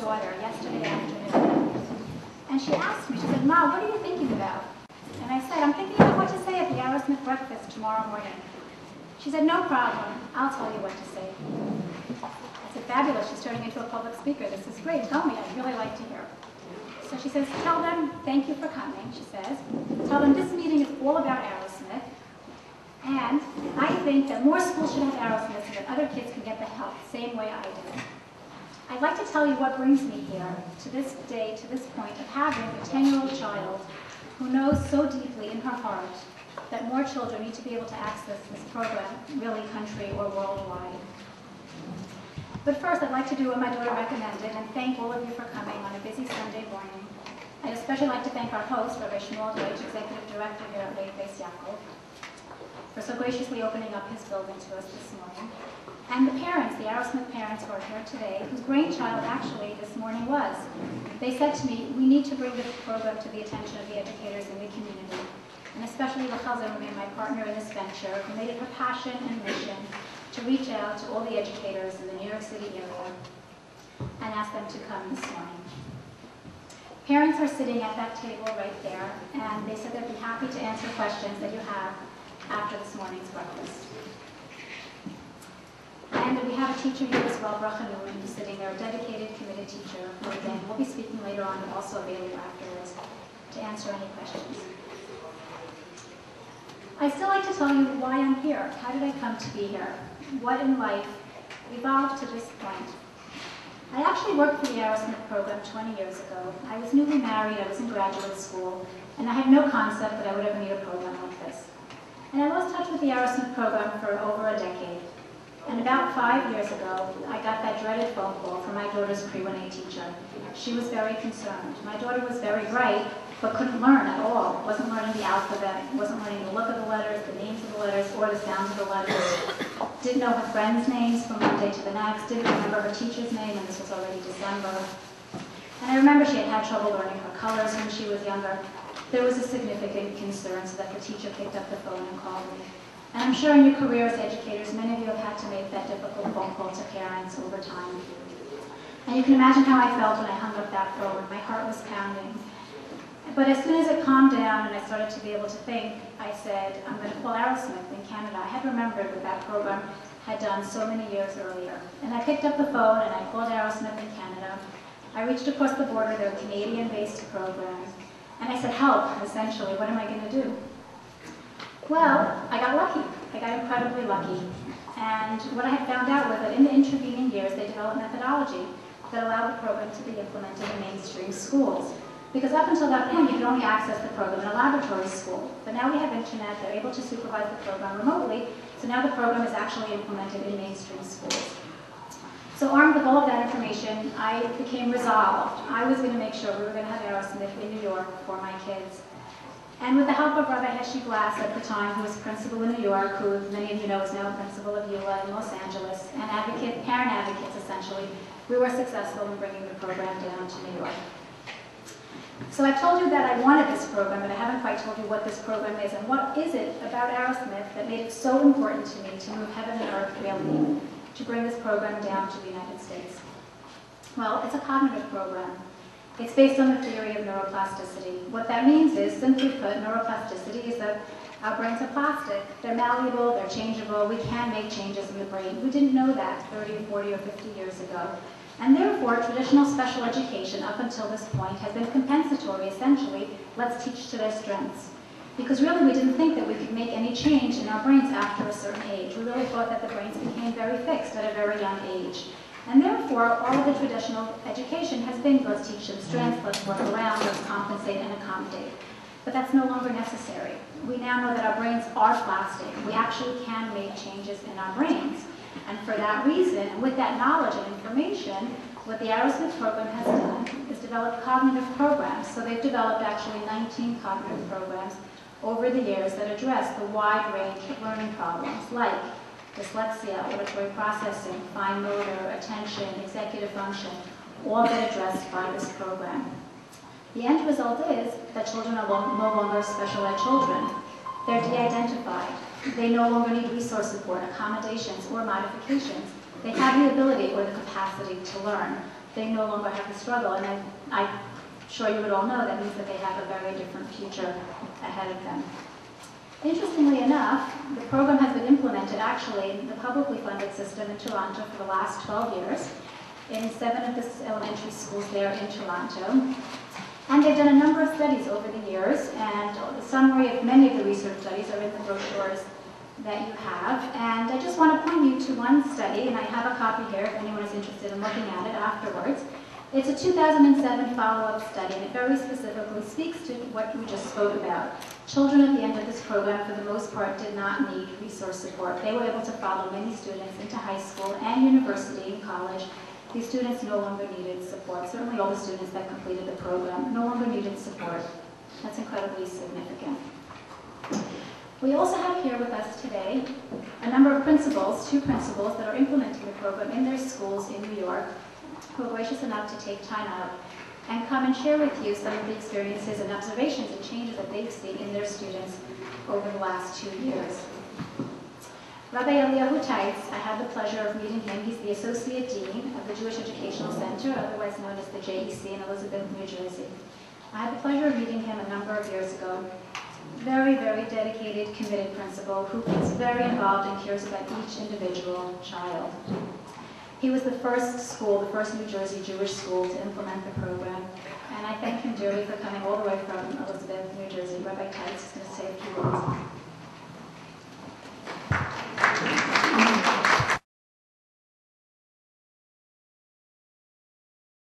daughter yesterday afternoon. And she asked me, she said, "Mom, what are you thinking about?" And I said, "I'm thinking about what to say at the Arrowsmith breakfast tomorrow morning." She said, "No problem. I'll tell you what to say." I said, "Fabulous. She's turning into a public speaker. This is great. Tell me. I'd really like to hear." So she says, "Tell them, thank you for coming," she says. "Tell them this meeting is all about Arrowsmith. And I think that more schools should have Arrowsmith so that other kids can get the help the same way I do. I'd like to tell you what brings me here to this day, to this point of having a 10-year-old child who knows so deeply in her heart that more children need to be able to access this program, really country or worldwide. But first, I'd like to do what my daughter recommended and thank all of you for coming on a busy Sunday morning. I'd especially like to thank our host, Rabbi Shmuel Deutsch, Executive Director here at Lake Base Yaakov, for so graciously opening up his building to us this morning. And the parents, the Arrowsmith parents who are here today, whose brainchild actually this morning was. They said to me, "We need to bring this program to the attention of the educators in the community, and especially Rachel Zimmerman, my partner in this venture, who made it her passion and mission to reach out to all the educators in the New York City area and ask them to come this morning." Parents are sitting at that table right there, and they said they'd be happy to answer questions that you have after this morning's breakfast. And we have a teacher here as well, Bracha Newman, who's sitting there, a dedicated, committed teacher, who again will be speaking later on, but also available afterwards to answer any questions. I still like to tell you why I'm here. How did I come to be here? What in life evolved to this point? I actually worked for the Arrowsmith program 20 years ago. I was newly married, I was in graduate school, and I had no concept that I would ever need a program like this. And I lost touch with the Arrowsmith program for over a decade. And about 5 years ago, I got that dreaded phone call from my daughter's pre-1A teacher. She was very concerned. My daughter was very bright, but couldn't learn at all. Wasn't learning the alphabet, wasn't learning the look of the letters, the names of the letters, or the sounds of the letters. Didn't know her friends' names from one day to the next. Didn't remember her teacher's name, and this was already December. And I remember she had had trouble learning her colors when she was younger. There was a significant concern, so that the teacher picked up the phone and called me. And I'm sure in your career as educators, many of you have had to make that difficult phone call to parents over time. And you can imagine how I felt when I hung up that phone. My heart was pounding. But as soon as it calmed down and I started to be able to think, I said, I'm going to call Arrowsmith in Canada. I had remembered what that program had done so many years earlier. And I picked up the phone and I called Arrowsmith in Canada. I reached across the border, they're a Canadian-based program. And I said, help, essentially, what am I going to do? Well, I got lucky. I got incredibly lucky. And what I had found out was that in the intervening years, they developed methodology that allowed the program to be implemented in mainstream schools. Because up until that point, you could only access the program in a laboratory school. But now we have internet, they're able to supervise the program remotely, so now the program is actually implemented in mainstream schools. So armed with all of that information, I became resolved. I was going to make sure we were going to have Arrowsmith in New York for my kids. And with the help of Rabbi Heshi Glass at the time, who was principal in New York, who many of you know is now principal of EULA in Los Angeles, and parent advocates essentially, we were successful in bringing the program down to New York. So I've told you that I wanted this program, but I haven't quite told you what this program is and what is it about Arrowsmith that made it so important to me to move heaven and earth really to bring this program down to the United States. Well, it's a cognitive program. It's based on the theory of neuroplasticity. What that means is, simply put, neuroplasticity is that our brains are plastic. They're malleable, they're changeable, we can make changes in the brain. We didn't know that 30, 40, or 50 years ago. And therefore, traditional special education up until this point has been compensatory, essentially. Let's teach to their strengths. Because really we didn't think that we could make any change in our brains after a certain age. We really thought that the brains became very fixed at a very young age. And therefore, all of the traditional education has been, let's teach them strengths, let's work around, let's compensate and accommodate. But that's no longer necessary. We now know that our brains are plastic. We actually can make changes in our brains. And for that reason, and with that knowledge and information, what the Arrowsmith program has done is develop cognitive programs. So they've developed actually 19 cognitive programs over the years that address the wide range of learning problems like dyslexia, auditory processing, fine motor, attention, executive function, all get addressed by this program. The end result is that children are no longer special ed children. They're de-identified. They no longer need resource support, accommodations, or modifications. They have the ability or the capacity to learn. they no longer have the struggle. And I'm sure you would all know that means that they have a very different future ahead of them. Interestingly enough, the program has been implemented actually in the publicly funded system in Toronto for the last 12 years in 7 of the elementary schools there in Toronto. And they've done a number of studies over the years, and the summary of many of the research studies are in the brochures that you have. And I just want to point you to one study, and I have a copy here if anyone is interested in looking at it afterwards. It's a 2007 follow-up study, and it very specifically speaks to what we just spoke about. Children at the end of this program, for the most part, did not need resource support. They were able to follow many students into high school and university and college. These students no longer needed support. Certainly all the students that completed the program no longer needed support. That's incredibly significant. We also have here with us today a number of principals, 2 principals that are implementing the program in their schools in New York, who are gracious enough to take time out and come and share with you some of the experiences and observations and changes that they've seen in their students over the last 2 years. Rabbi Eliyahu Teitz, I had the pleasure of meeting him. He's the Associate Dean of the Jewish Educational Center, otherwise known as the JEC in Elizabeth, New Jersey. I had the pleasure of meeting him a number of years ago. Very, very dedicated, committed principal who is very involved and cares about each individual child. He was the first school, the first New Jersey Jewish school to implement the program, and I thank him dearly for coming all the way from Elizabeth, New Jersey. Rabbi Teitz is going to say a few words.